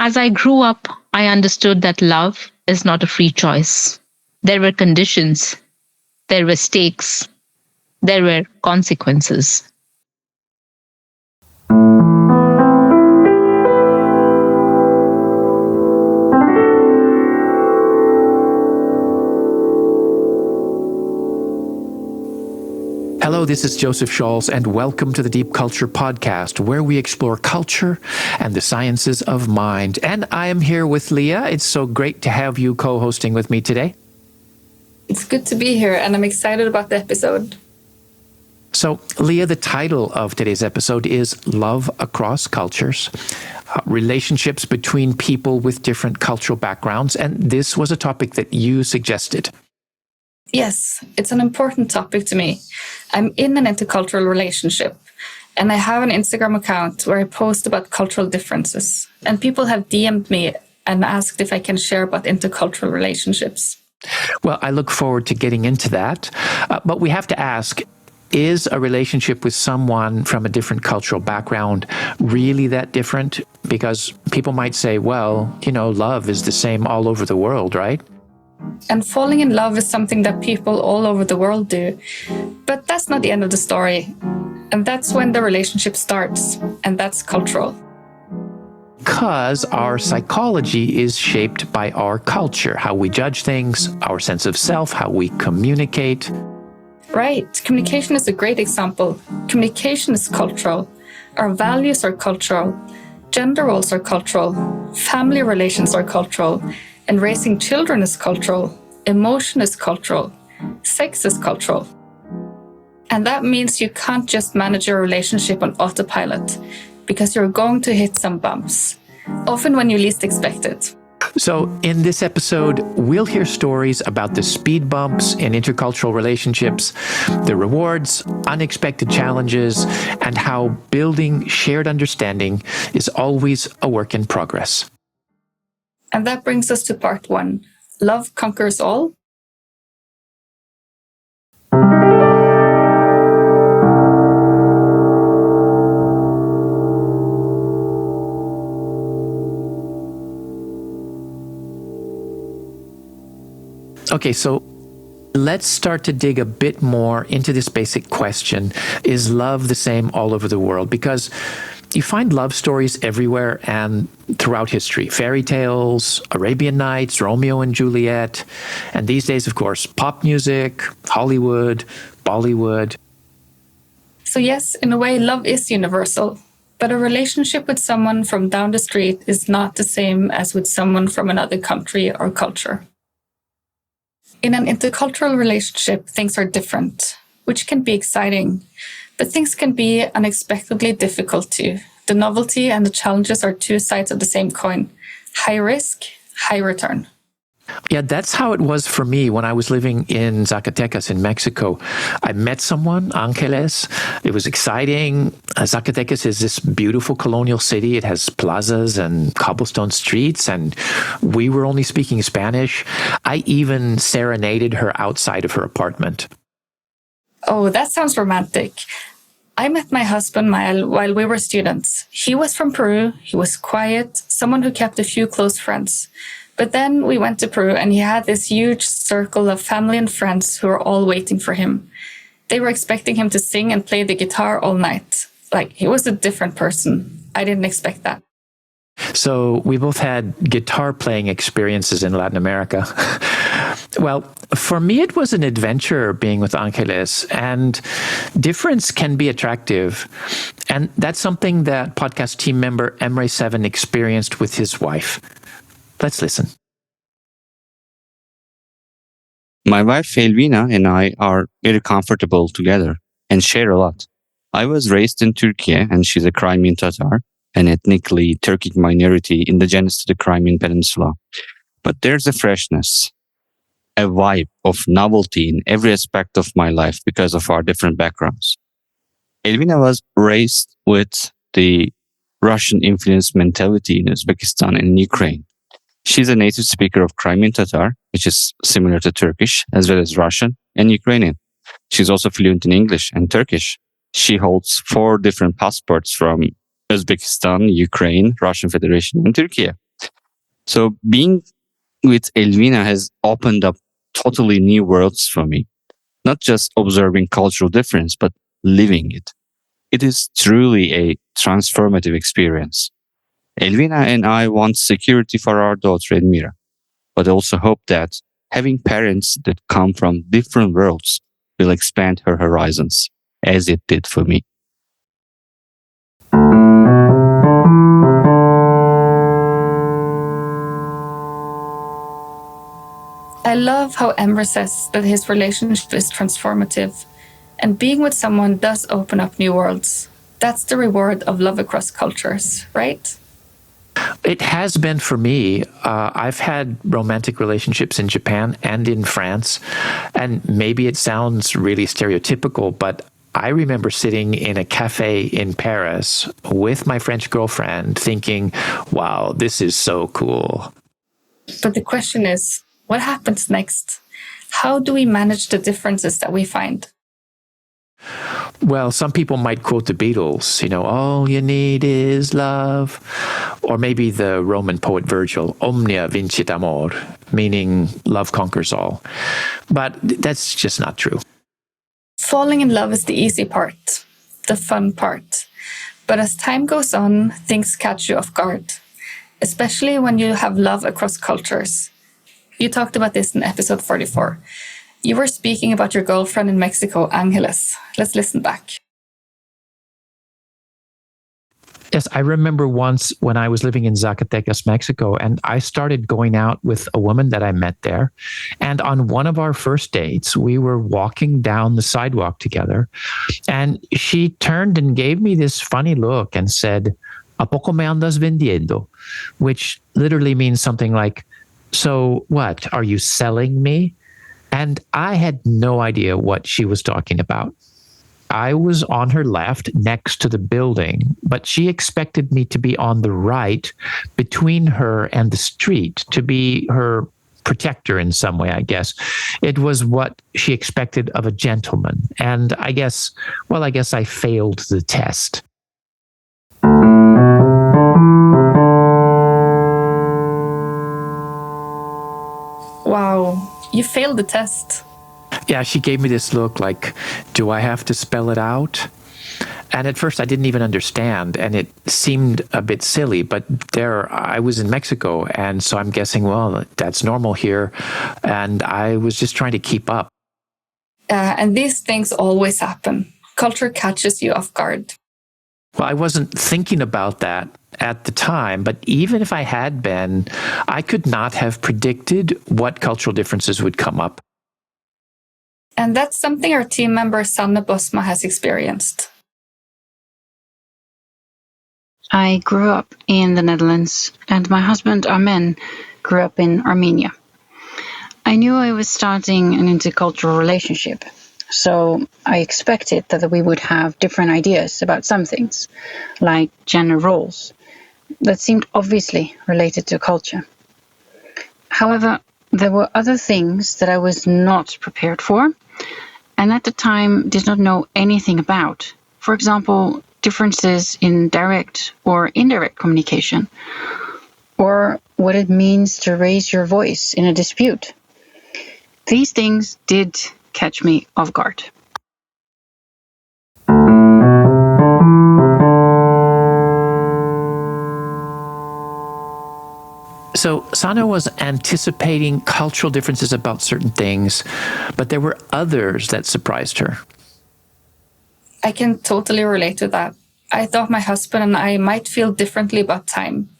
As I grew up, I understood that love is not a free choice. There were conditions, there were stakes, there were consequences. Hello, this is Joseph Scholz, and welcome to the Deep Culture Podcast, where we explore culture and the sciences of mind. And I am here with Leah. It's so great to have you co-hosting with me today. It's good to be here, and I'm excited about the episode. So, Leah, the title of today's episode is Love Across Cultures, relationships between people with different cultural backgrounds. And this was a topic that you suggested. Yes, it's an important topic to me. I'm in an intercultural relationship, and I have an Instagram account where I post about cultural differences. And people have DM'd me and asked if I can share about intercultural relationships. Well, I look forward to getting into that. But we have to ask, is a relationship with someone from a different cultural background really that different? Because people might say, well, love is the same all over the world, right? And falling in love is something that people all over the world do. But that's not the end of the story. And that's when the relationship starts. And that's cultural. Because our psychology is shaped by our culture, how we judge things, our sense of self, how we communicate. Right. Communication is a great example. Communication is cultural. Our values are cultural. Gender roles are cultural. Family relations are cultural. And raising children is cultural. Emotion is cultural. Sex is cultural. And that means you can't just manage your relationship on autopilot, because you're going to hit some bumps, often when you least expect it. So in this episode, we'll hear stories about the speed bumps in intercultural relationships, the rewards, unexpected challenges, and how building shared understanding is always a work in progress. And that brings us to part 1. Love conquers all. Okay, so let's start to dig a bit more into this basic question. Is love the same all over the world? Because you find love stories everywhere and throughout history. Fairy tales, Arabian Nights, Romeo and Juliet, and these days, of course, pop music, Hollywood, Bollywood. So yes, in a way, love is universal. But a relationship with someone from down the street is not the same as with someone from another country or culture. In an intercultural relationship, things are different, which can be exciting. But things can be unexpectedly difficult too. The novelty and the challenges are two sides of the same coin. High risk, high return. Yeah, that's how it was for me when I was living in Zacatecas in Mexico. I met someone, Angeles. It was exciting. Zacatecas is this beautiful colonial city. It has plazas and cobblestone streets, and we were only speaking Spanish. I even serenaded her outside of her apartment. Oh, that sounds romantic. I met my husband while we were students. He was from Peru. He was quiet, someone who kept a few close friends. But then we went to Peru, and he had this huge circle of family and friends who were all waiting for him. They were expecting him to sing and play the guitar all night. Like, he was a different person. I didn't expect that. So we both had guitar playing experiences in Latin America. Well, for me, it was an adventure being with Angeles, and difference can be attractive. And that's something that podcast team member Emre7 experienced with his wife. Let's listen. My wife Elvina and I are very comfortable together and share a lot. I was raised in Turkey, and she's a Crimean Tatar, an ethnically Turkic minority indigenous to the Crimean Peninsula. But there's a freshness, a vibe of novelty in every aspect of my life because of our different backgrounds. Elvina was raised with the Russian influence mentality in Uzbekistan and Ukraine. She's a native speaker of Crimean Tatar, which is similar to Turkish, as well as Russian and Ukrainian. She's also fluent in English and Turkish. She holds 4 different passports from Uzbekistan, Ukraine, Russian Federation, and Turkey. So being with Elvina has opened up totally new worlds for me, not just observing cultural difference, but living it. It is truly a transformative experience. Elvina and I want security for our daughter Elmira, but also hope that having parents that come from different worlds will expand her horizons, as it did for me. I love how Emre says that his relationship is transformative, and being with someone does open up new worlds. That's the reward of love across cultures, right? It has been for me. I've had romantic relationships in Japan and in France, and maybe it sounds really stereotypical, but I remember sitting in a cafe in Paris with my French girlfriend thinking, wow, this is so cool. But the question is, what happens next? How do we manage the differences that we find? Well, some people might quote the Beatles, all you need is love. Or maybe the Roman poet Virgil, omnia vincit amor, meaning love conquers all. But that's just not true. Falling in love is the easy part, the fun part. But as time goes on, things catch you off guard, especially when you have love across cultures. You talked about this in episode 44. You were speaking about your girlfriend in Mexico, Angeles. Let's listen back. Yes, I remember once when I was living in Zacatecas, Mexico, and I started going out with a woman that I met there. And on one of our first dates, we were walking down the sidewalk together, and she turned and gave me this funny look and said, "¿A poco me andas vendiendo?" Which literally means something like, "So what, are you selling me?" And I had no idea what she was talking about. I was on her left next to the building, but she expected me to be on the right between her and the street, to be her protector in some way, I guess. It was what she expected of a gentleman. And I guess I failed the test. Wow, you failed the test. Yeah, she gave me this look like, do I have to spell it out? And at first I didn't even understand, and it seemed a bit silly, but there I was in Mexico, and so I'm guessing, well, that's normal here, and I was just trying to keep up. And these things always happen. Culture catches you off guard. Well, I wasn't thinking about that at the time, but even if I had been, I could not have predicted what cultural differences would come up. And that's something our team member Sanne Bosma has experienced. I grew up in the Netherlands, and my husband Armen grew up in Armenia. I knew I was starting an intercultural relationship, so I expected that we would have different ideas about some things, like gender roles, that seemed obviously related to culture. However, there were other things that I was not prepared for, and at the time did not know anything about. For example, differences in direct or indirect communication, or what it means to raise your voice in a dispute. These things did catch me off guard. So Sanne was anticipating cultural differences about certain things, but there were others that surprised her. I can totally relate to that. I thought my husband and I might feel differently about time,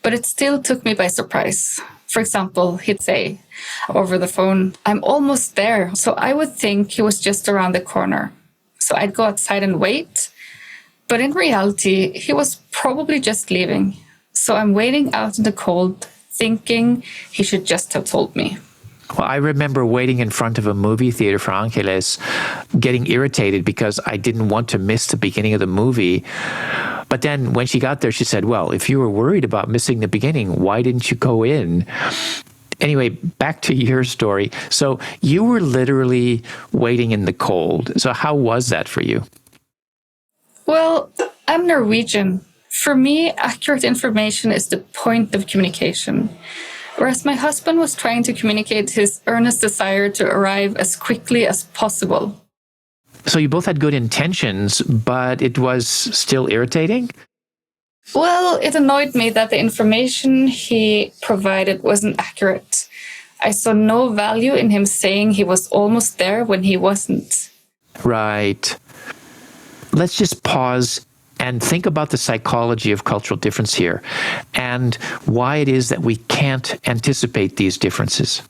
but it still took me by surprise. For example, he'd say over the phone, "I'm almost there." So I would think he was just around the corner. So I'd go outside and wait. But in reality, he was probably just leaving. So I'm waiting out in the cold, thinking he should just have told me. Well, I remember waiting in front of a movie theater for Angeles, getting irritated because I didn't want to miss the beginning of the movie. But then when she got there, she said, "Well, if you were worried about missing the beginning, why didn't you go in?" Anyway, back to your story. So you were literally waiting in the cold. So how was that for you? Well, I'm Norwegian. For me, accurate information is the point of communication. Whereas my husband was trying to communicate his earnest desire to arrive as quickly as possible. So you both had good intentions, but it was still irritating? Well, it annoyed me that the information he provided wasn't accurate. I saw no value in him saying he was almost there when he wasn't. Right. Let's just pause and think about the psychology of cultural difference here and why it is that we can't anticipate these differences.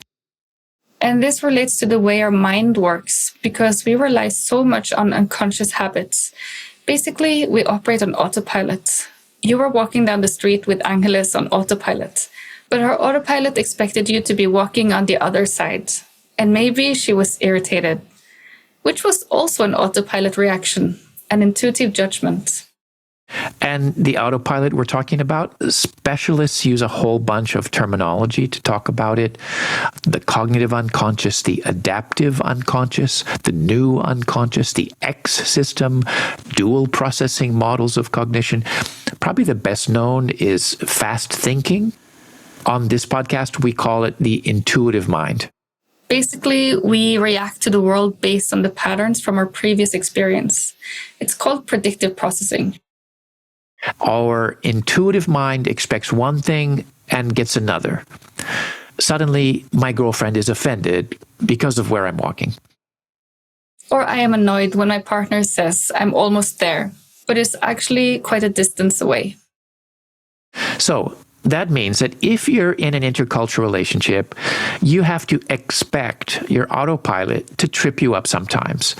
And this relates to the way our mind works because we rely so much on unconscious habits. Basically, we operate on autopilot. You were walking down the street with Angeles on autopilot, but her autopilot expected you to be walking on the other side. And maybe she was irritated, which was also an autopilot reaction, an intuitive judgment. And the autopilot we're talking about, specialists use a whole bunch of terminology to talk about it. The cognitive unconscious, the adaptive unconscious, the new unconscious, the X system, dual processing models of cognition. Probably the best known is fast thinking. On this podcast, we call it the intuitive mind. Basically, we react to the world based on the patterns from our previous experience. It's called predictive processing. Our intuitive mind expects one thing and gets another. Suddenly, my girlfriend is offended because of where I'm walking. Or I am annoyed when my partner says I'm almost there, but it's actually quite a distance away. So that means that if you're in an intercultural relationship, you have to expect your autopilot to trip you up sometimes.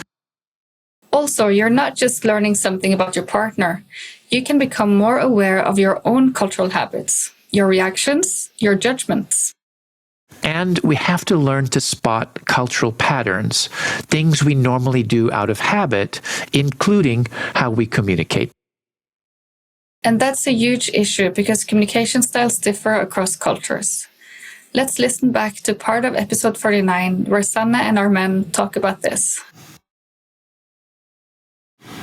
Also, you're not just learning something about your partner. You can become more aware of your own cultural habits, your reactions, your judgments. And we have to learn to spot cultural patterns, things we normally do out of habit, including how we communicate. And that's a huge issue because communication styles differ across cultures. Let's listen back to part of episode 49 where Sanna and Armen talk about this.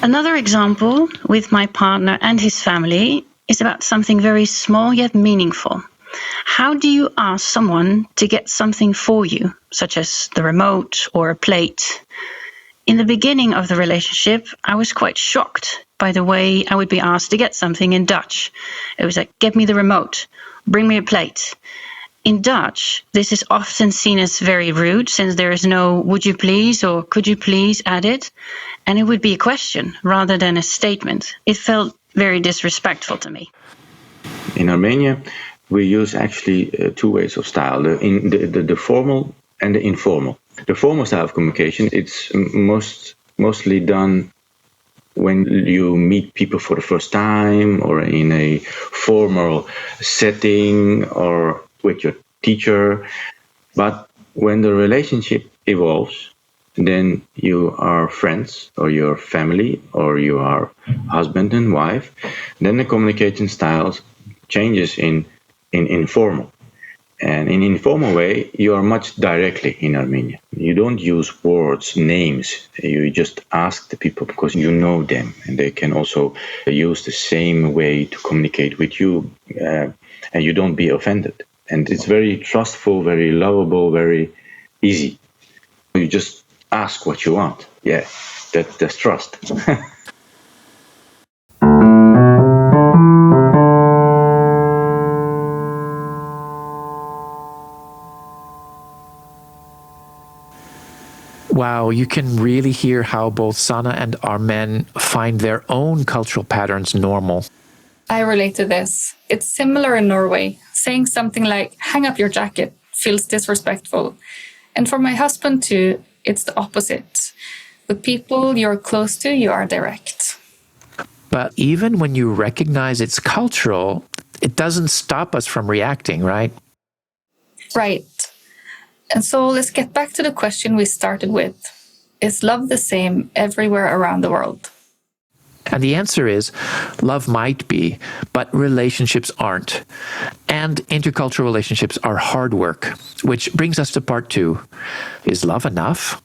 Another example with my partner and his family is about something very small yet meaningful. How do you ask someone to get something for you, such as the remote or a plate? In the beginning of the relationship, I was quite shocked by the way I would be asked to get something in Dutch. It was like, get me the remote, bring me a plate. In Dutch, this is often seen as very rude since there is no would you please or could you please added, and it would be a question rather than a statement. It felt very disrespectful to me. In Armenia, we use actually two ways of style, the formal and the informal. The formal style of communication, it's mostly done when you meet people for the first time or in a formal setting or with your teacher. But when the relationship evolves, then you are friends or your family or you are husband and wife, then the communication styles changes in informal. And in informal way, you are much directly in Armenia. You don't use words, names. You just ask the people because you know them, and they can also use the same way to communicate with you, and you don't be offended. And it's very trustful, very lovable, very easy. You just ask what you want. Yeah, that's trust. Wow, you can really hear how both Sanna and Armen find their own cultural patterns normal. I relate to this. It's similar in Norway. Saying something like, hang up your jacket, feels disrespectful. And for my husband too, it's the opposite. With people you're close to, you are direct. But even when you recognize it's cultural, it doesn't stop us from reacting, right? Right. And so let's get back to the question we started with. Is love the same everywhere around the world? And the answer is, love might be, but relationships aren't. And intercultural relationships are hard work, which brings us to part 2. Is love enough?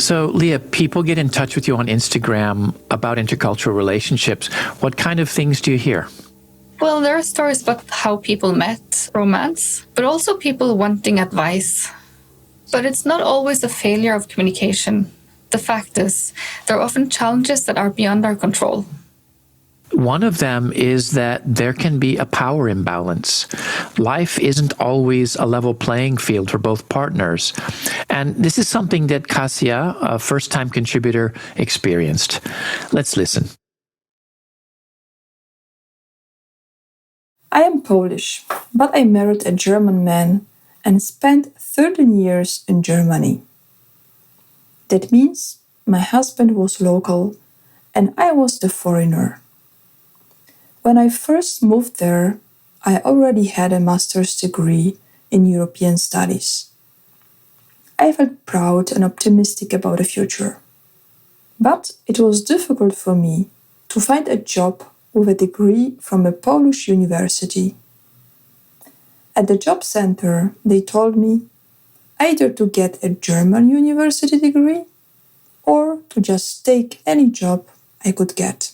So, Leah, people get in touch with you on Instagram about intercultural relationships. What kind of things do you hear? Well, there are stories about how people met, romance, but also people wanting advice. But it's not always a failure of communication. The fact is, there are often challenges that are beyond our control. One of them is that there can be a power imbalance. Life isn't always a level playing field for both partners. And this is something that Kasia, a first-time contributor, experienced. Let's listen. I am Polish, but I married a German man and spent 13 years in Germany. That means my husband was local and I was the foreigner. When I first moved there, I already had a master's degree in European studies. I felt proud and optimistic about the future. But it was difficult for me to find a job with a degree from a Polish university. At the job center, they told me either to get a German university degree or to just take any job I could get.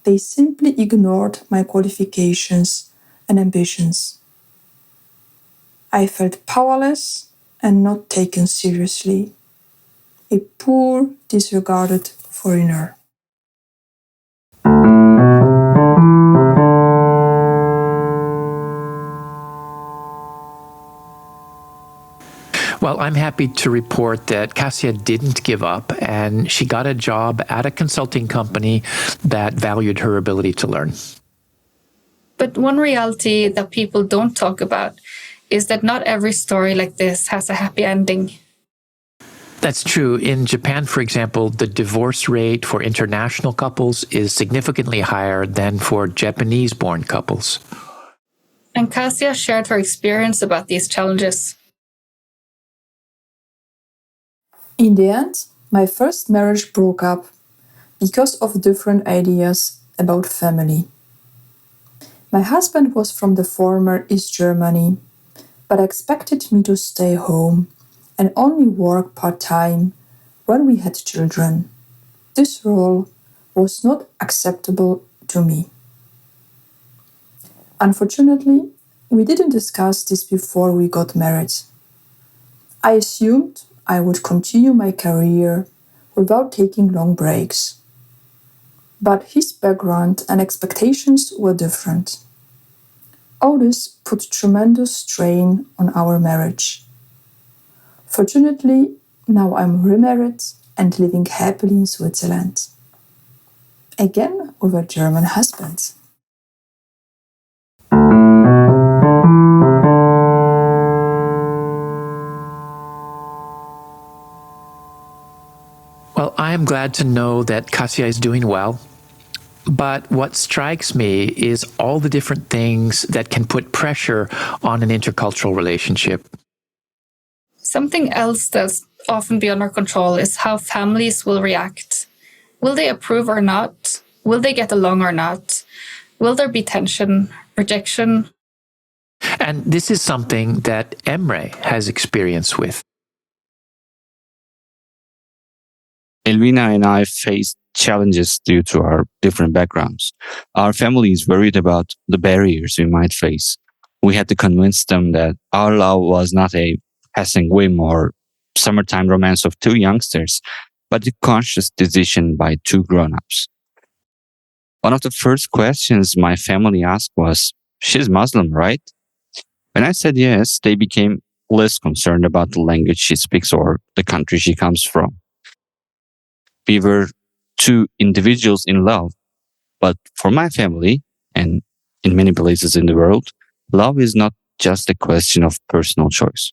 They simply ignored my qualifications and ambitions. I felt powerless and not taken seriously. A poor, disregarded foreigner. Well, I'm happy to report that Kasia didn't give up and she got a job at a consulting company that valued her ability to learn. But one reality that people don't talk about is that not every story like this has a happy ending. That's true. In Japan, for example, the divorce rate for international couples is significantly higher than for Japanese-born couples. And Kasia shared her experience about these challenges. In the end, my first marriage broke up because of different ideas about family. My husband was from the former East Germany, but expected me to stay home and only work part-time when we had children. This role was not acceptable to me. Unfortunately, we didn't discuss this before we got married. I assumed I would continue my career without taking long breaks. But his background and expectations were different. All this put tremendous strain on our marriage. Fortunately, now I'm remarried and living happily in Switzerland. Again with a German husband. Well, I am glad to know that Kasia is doing well. But what strikes me is all the different things that can put pressure on an intercultural relationship. Something else that's often beyond our control is how families will react. Will they approve or not? Will they get along or not? Will there be tension, rejection? And this is something that Emre has experience with. Elvina and I faced challenges due to our different backgrounds. Our family is worried about the barriers we might face. We had to convince them that our love was not a passing whim or summertime romance of two youngsters, but a conscious decision by two grown-ups. One of the first questions my family asked was, "She's Muslim, right?" When I said yes, they became less concerned about the language she speaks or the country she comes from. We were two individuals in love, but for my family, and in many places in the world, love is not just a question of personal choice.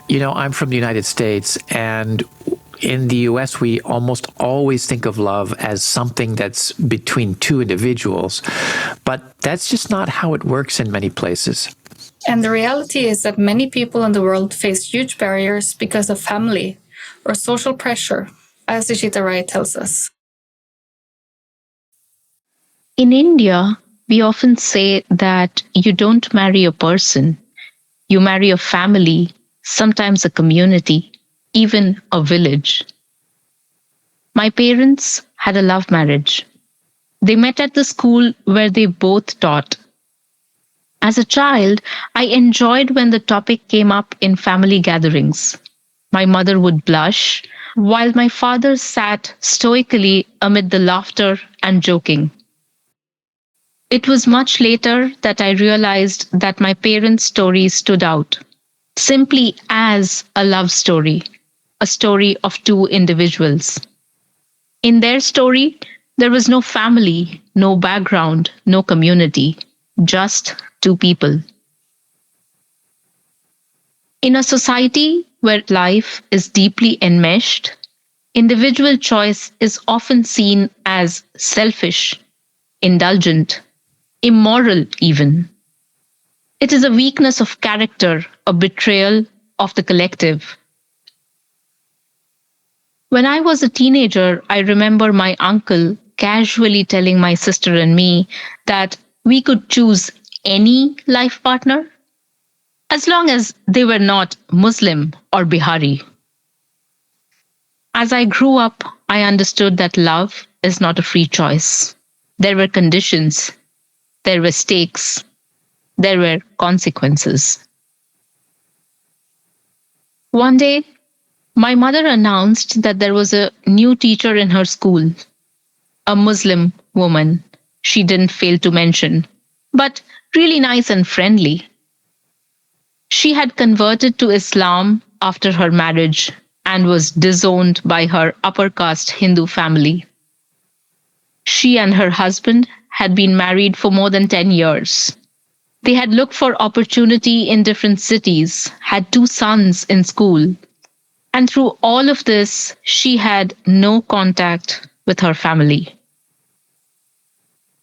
You know, I'm from the United States, and in the US, we almost always think of love as something that's between two individuals, but that's just not how it works in many places. And the reality is that many people in the world face huge barriers because of family or social pressure, as Ishita Rai tells us. In India, we often say that you don't marry a person, you marry a family, sometimes a community, even a village. My parents had a love marriage. They met at the school where they both taught. As a child, I enjoyed when the topic came up in family gatherings. My mother would blush, while my father sat stoically amid the laughter and joking. It was much later that I realized that my parents' story stood out simply as a love story, a story of two individuals. In their story, there was no family, no background, no community, just two people. In a society where life is deeply enmeshed, individual choice is often seen as selfish, indulgent, immoral, even. It is a weakness of character, a betrayal of the collective. When I was a teenager, I remember my uncle casually telling my sister and me that we could choose any life partner as long as they were not Muslim or Bihari. As I grew up, I understood that love is not a free choice. There were conditions, there were stakes, there were consequences. One day, my mother announced that there was a new teacher in her school, a Muslim woman, she didn't fail to mention, but really nice and friendly. She had converted to Islam after her marriage and was disowned by her upper caste Hindu family. She and her husband had been married for more than 10 years. They had looked for opportunity in different cities, had two sons in school, and through all of this, she had no contact with her family.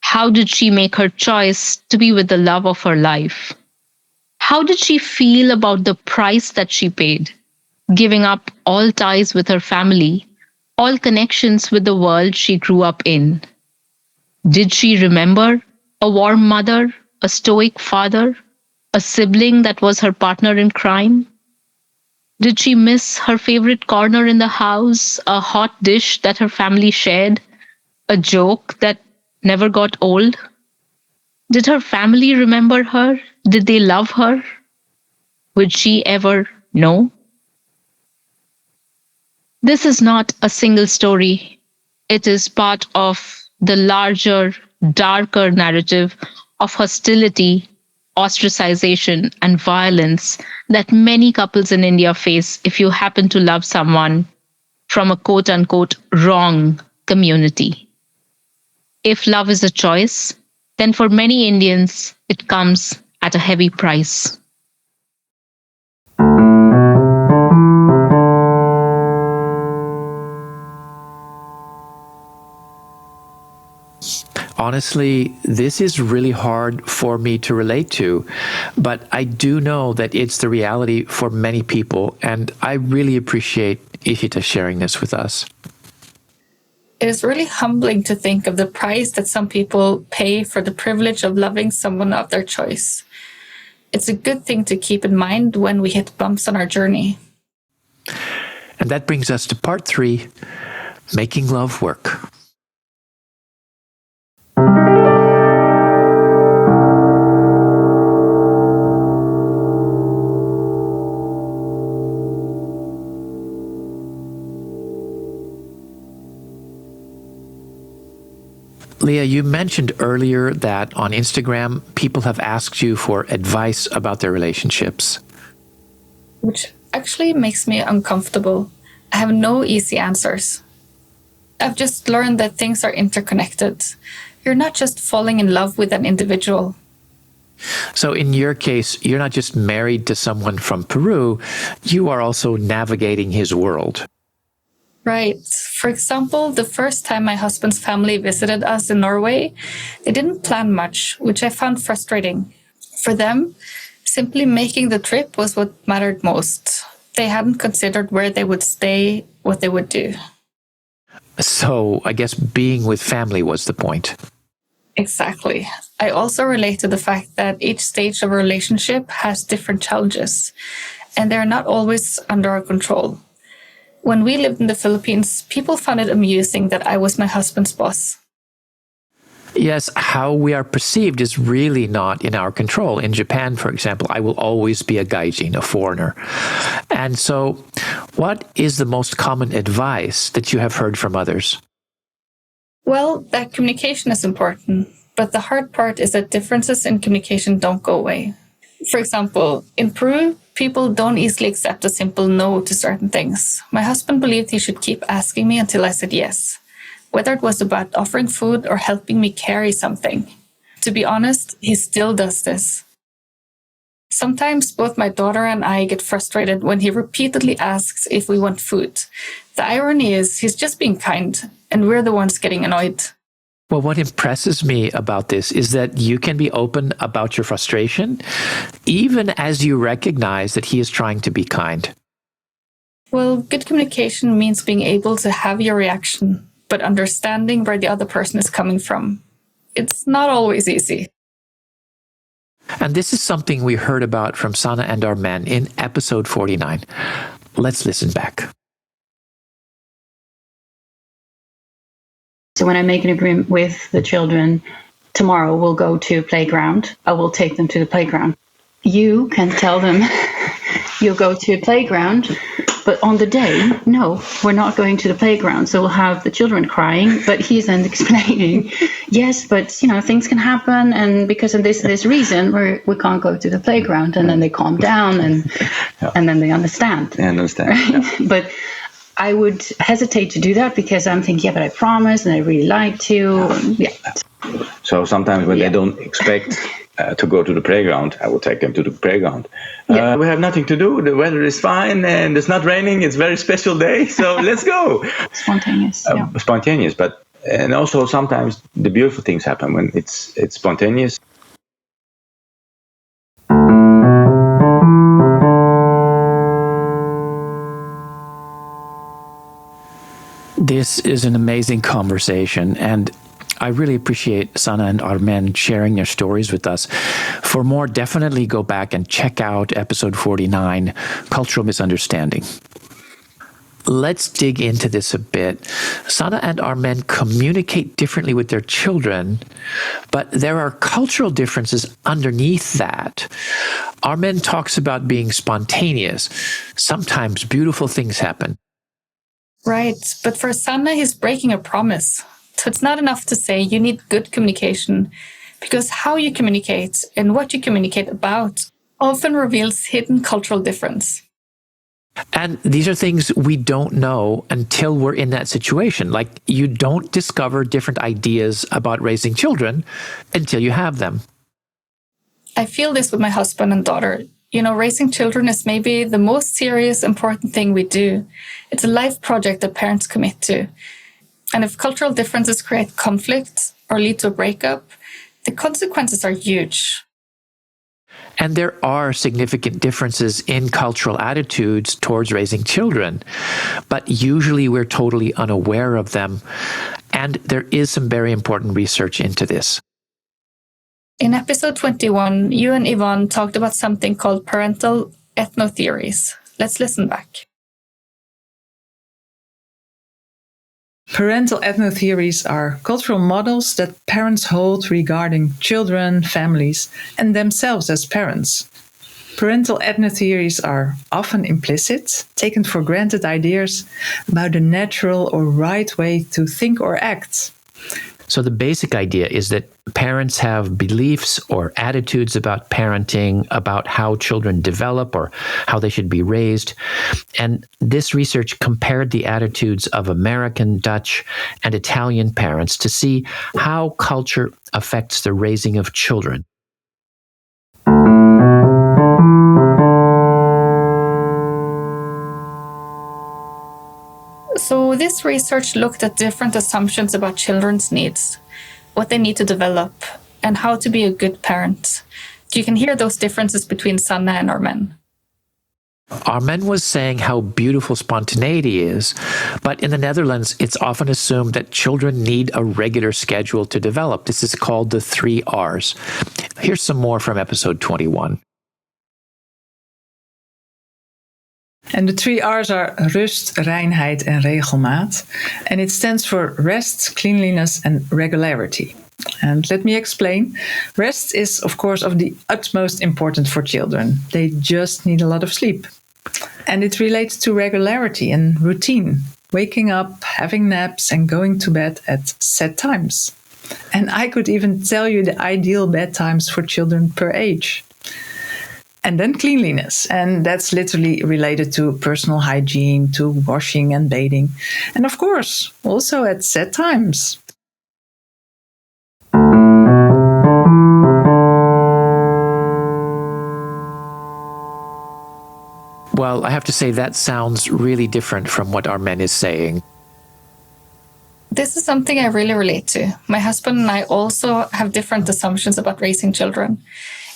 How did she make her choice to be with the love of her life? How did she feel about the price that she paid, giving up all ties with her family, all connections with the world she grew up in? Did she remember a warm mother, a stoic father, a sibling that was her partner in crime? Did she miss her favorite corner in the house, a hot dish that her family shared, a joke that never got old? Did her family remember her? Did they love her? Would she ever know? This is not a single story. It is part of the larger, darker narrative of hostility, ostracization, and violence that many couples in India face if you happen to love someone from a quote unquote wrong community. If love is a choice, then for many Indians, it comes at a heavy price. Honestly, this is really hard for me to relate to, but I do know that it's the reality for many people, and I really appreciate Ishita sharing this with us. It is really humbling to think of the price that some people pay for the privilege of loving someone of their choice. It's a good thing to keep in mind when we hit bumps on our journey. And that brings us to part 3, making love work. Leah, you mentioned earlier that on Instagram, people have asked you for advice about their relationships. Which actually makes me uncomfortable. I have no easy answers. I've just learned that things are interconnected. You're not just falling in love with an individual. So in your case, you're not just married to someone from Peru, you are also navigating his world. Right. For example, the first time my husband's family visited us in Norway, they didn't plan much, which I found frustrating. For them, simply making the trip was what mattered most. They hadn't considered where they would stay, what they would do. So I guess being with family was the point. Exactly. I also relate to the fact that each stage of a relationship has different challenges, and they're not always under our control. When we lived in the Philippines, people found it amusing that I was my husband's boss. Yes, how we are perceived is really not in our control. In Japan, for example, I will always be a gaijin, a foreigner. And so, what is the most common advice that you have heard from others? Well, that communication is important, but the hard part is that differences in communication don't go away. For example, in Peru, people don't easily accept a simple no to certain things. My husband believed he should keep asking me until I said yes, whether it was about offering food or helping me carry something. To be honest, he still does this. Sometimes both my daughter and I get frustrated when he repeatedly asks if we want food. The irony is he's just being kind, and we're the ones getting annoyed. Well, what impresses me about this is that you can be open about your frustration, even as you recognize that he is trying to be kind. Well, good communication means being able to have your reaction, but understanding where the other person is coming from. It's not always easy. And this is something we heard about from Sanna and Armen in episode 49. Let's listen back. So when I make an agreement with the children, tomorrow we'll go to a playground, I will take them to the playground. You can tell them you'll go to a playground, but on the day, no, we're not going to the playground. So we'll have the children crying, but he's then explaining, yes, but things can happen, and because of this reason, we can't go to the playground. And then they calm down, and then they understand. I understand. Right? Yeah. But I would hesitate to do that because I'm thinking, yeah, but I promised and I really like to. Yeah. So sometimes when they don't expect to go to the playground, I will take them to the playground. Yeah. We have nothing to do. The weather is fine and it's not raining. It's a very special day. So let's go. Spontaneous. Yeah. Spontaneous. And also sometimes the beautiful things happen when it's spontaneous. This is an amazing conversation, and I really appreciate Sanna and Armen sharing their stories with us. For more, definitely go back and check out episode 49, Cultural Misunderstanding. Let's dig into this a bit. Sanna and Armen communicate differently with their children, but there are cultural differences underneath that. Armen talks about being spontaneous. Sometimes beautiful things happen. Right, but for Sanna, he's breaking a promise. So it's not enough to say you need good communication, because how you communicate and what you communicate about often reveals hidden cultural difference. And these are things we don't know until we're in that situation. Like, you don't discover different ideas about raising children until you have them. I feel this with my husband and daughter. Raising children is maybe the most serious, important thing we do. It's a life project that parents commit to. And if cultural differences create conflict or lead to a breakup, the consequences are huge. And there are significant differences in cultural attitudes towards raising children, but usually we're totally unaware of them. And there is some very important research into this. In episode 21, you and Yvonne talked about something called parental ethnotheories. Let's listen back. Parental ethnotheories are cultural models that parents hold regarding children, families, and themselves as parents. Parental ethnotheories are often implicit, taken for granted ideas about the natural or right way to think or act. So the basic idea is that parents have beliefs or attitudes about parenting, about how children develop or how they should be raised. And this research compared the attitudes of American, Dutch, and Italian parents to see how culture affects the raising of children. So this research looked at different assumptions about children's needs, what they need to develop, and how to be a good parent. You can hear those differences between Sanna and Armen. Armen was saying how beautiful spontaneity is, but in the Netherlands, it's often assumed that children need a regular schedule to develop. This is called the 3 R's. Here's some more from episode 21. And the 3 R's are rust, reinheid en regelmaat. And it stands for rest, cleanliness and regularity. And let me explain. Rest is, of course, of the utmost importance for children. They just need a lot of sleep. And it relates to regularity and routine, waking up, having naps, and going to bed at set times. And I could even tell you the ideal bedtimes for children per age. And then cleanliness, and that's literally related to personal hygiene, to washing and bathing. And of course, also at set times. Well, I have to say that sounds really different from what Armen is saying. This is something I really relate to. My husband and I also have different assumptions about raising children.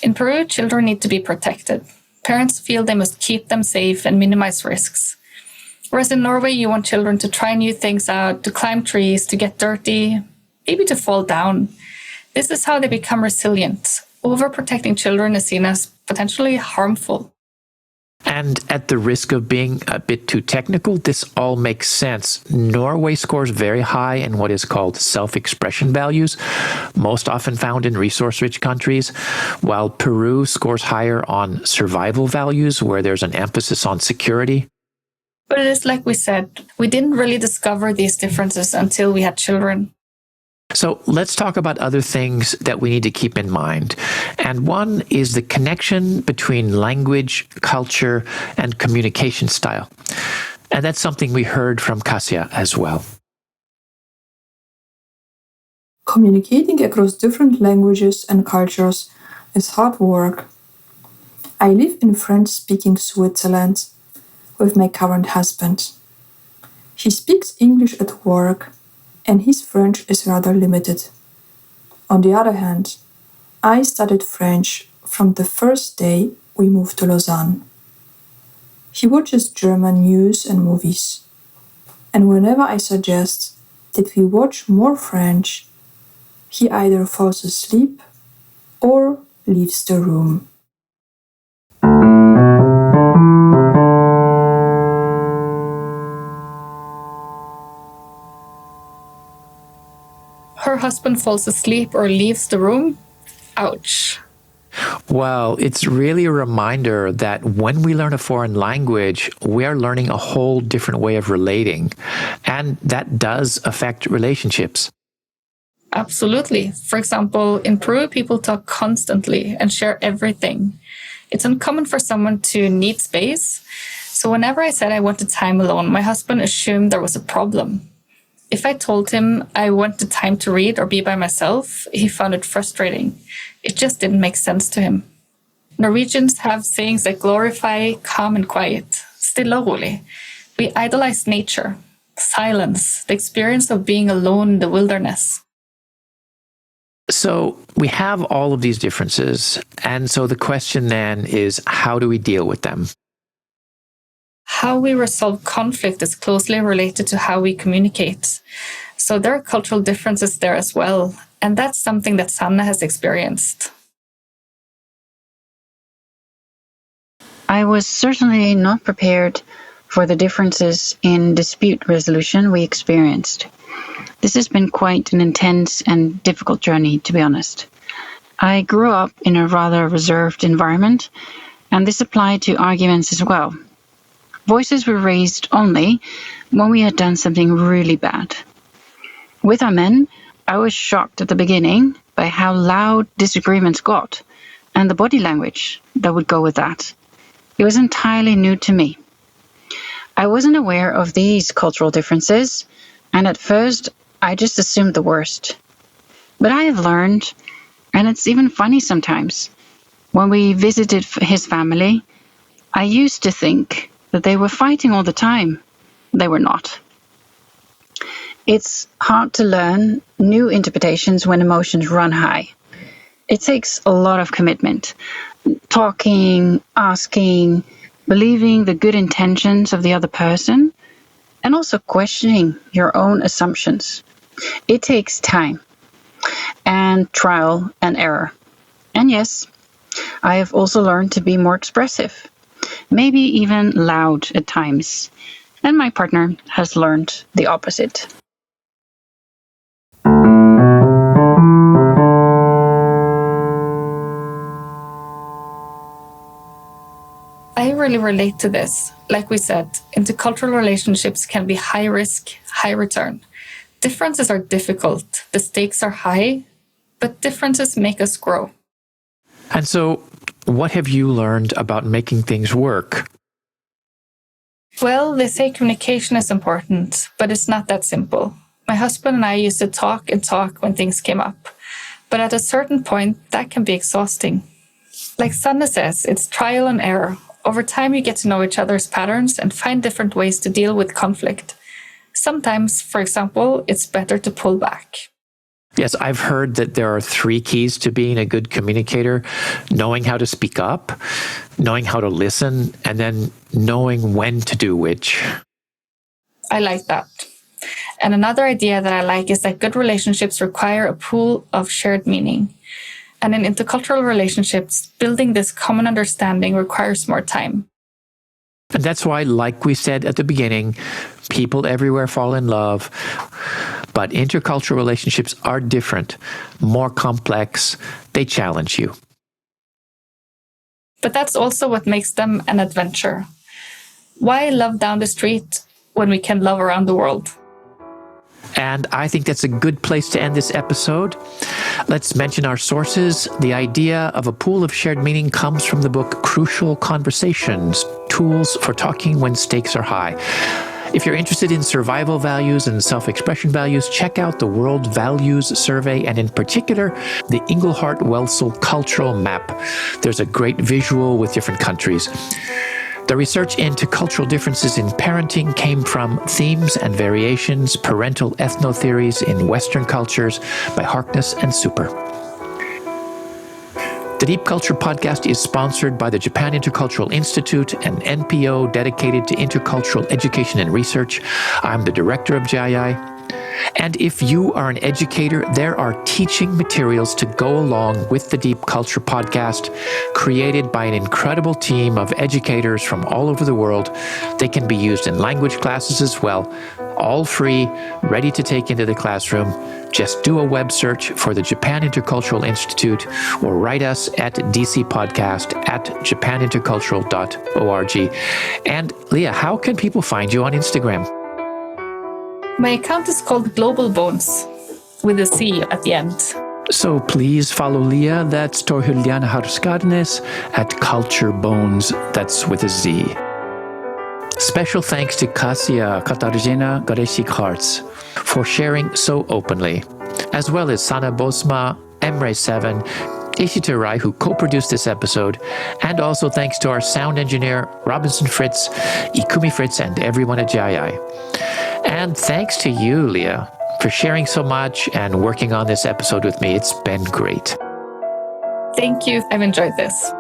In Peru, children need to be protected. Parents feel they must keep them safe and minimize risks. Whereas in Norway, you want children to try new things out, to climb trees, to get dirty, maybe to fall down. This is how they become resilient. Overprotecting children is seen as potentially harmful. And at the risk of being a bit too technical, this all makes sense. Norway scores very high in what is called self-expression values, most often found in resource-rich countries, while Peru scores higher on survival values, where there's an emphasis on security. But it is like we said, we didn't really discover these differences until we had children. So let's talk about other things that we need to keep in mind. And one is the connection between language, culture, and communication style. And that's something we heard from Kasia as well. Communicating across different languages and cultures is hard work. I live in French-speaking Switzerland with my current husband. He speaks English at work, and his French is rather limited. On the other hand, I studied French from the first day we moved to Lausanne. He watches German news and movies, and whenever I suggest that we watch more French, he either falls asleep or leaves the room. Her husband falls asleep or leaves the room? Ouch. Well, it's really a reminder that when we learn a foreign language, we are learning a whole different way of relating, and that does affect relationships. Absolutely. For example, in Peru, people talk constantly and share everything. It's uncommon for someone to need space. So whenever I said I wanted time alone, my husband assumed there was a problem. If I told him I wanted time to read or be by myself, he found it frustrating. It just didn't make sense to him. Norwegians have sayings that glorify calm and quiet. Stille og rolig. We idolize nature, silence, the experience of being alone in the wilderness. So we have all of these differences. And so the question then is, how do we deal with them? How we resolve conflict is closely related to how we communicate. So there are cultural differences there as well. And that's something that Sanna has experienced. I was certainly not prepared for the differences in dispute resolution we experienced. This has been quite an intense and difficult journey, to be honest. I grew up in a rather reserved environment, and this applied to arguments as well. Voices were raised only when we had done something really bad. With our men, I was shocked at the beginning by how loud disagreements got and the body language that would go with that. It was entirely new to me. I wasn't aware of these cultural differences, and at first I just assumed the worst. But I have learned, and it's even funny sometimes, when we visited his family, I used to think that they were fighting all the time. They were not. It's hard to learn new interpretations when emotions run high. It takes a lot of commitment. Talking, asking, believing the good intentions of the other person, and also questioning your own assumptions. It takes time and trial and error. And yes, I have also learned to be more expressive, maybe even loud at times. And my partner has learned the opposite. I really relate to this. Like we said, intercultural relationships can be high risk, high return. Differences are difficult, the stakes are high, but differences make us grow. And so, what have you learned about making things work? Well, they say communication is important, but it's not that simple. My husband and I used to talk and talk when things came up. But at a certain point, that can be exhausting. Like Sanne says, it's trial and error. Over time, you get to know each other's patterns and find different ways to deal with conflict. Sometimes, for example, it's better to pull back. Yes, I've heard that there are 3 keys to being a good communicator: knowing how to speak up, knowing how to listen, and then knowing when to do which. I like that. And another idea that I like is that good relationships require a pool of shared meaning. And in intercultural relationships, building this common understanding requires more time. And that's why, like we said at the beginning, people everywhere fall in love. But intercultural relationships are different, more complex. They challenge you. But that's also what makes them an adventure. Why love down the street when we can love around the world? And I think that's a good place to end this episode. Let's mention our sources. The idea of a pool of shared meaning comes from the book Crucial Conversations: Tools for Talking When Stakes Are High. If you're interested in survival values and self-expression values, check out the World Values Survey, and in particular, the Inglehart-Welzel Cultural Map. There's a great visual with different countries. The research into cultural differences in parenting came from Themes and Variations, Parental Ethnotheories in Western Cultures by Harkness and Super. The Deep Culture Podcast is sponsored by the Japan Intercultural Institute, an NPO dedicated to intercultural education and research. I'm the director of JII. And if you are an educator, there are teaching materials to go along with the Deep Culture Podcast, created by an incredible team of educators from all over the world. They can be used in language classes as well, all free, ready to take into the classroom. Just do a web search for the Japan Intercultural Institute or write us at dcpodcast@japanintercultural.org. And Leah, how can people find you on Instagram? My account is called Global Bones, with a C at the end. So please follow Leah, that's Torjuliana Harskarnes, at Culture Bones, that's with a Z. Special thanks to Kasia Katarzyna Garesik-Hartz for sharing so openly, as well as Sana Bosma, Emre7, Ishita Rai, who co-produced this episode, and also thanks to our sound engineer, Robinson Fritz, Ikumi Fritz, and everyone at JII. And thanks to you, Leah, for sharing so much and working on this episode with me. It's been great. Thank you. I've enjoyed this.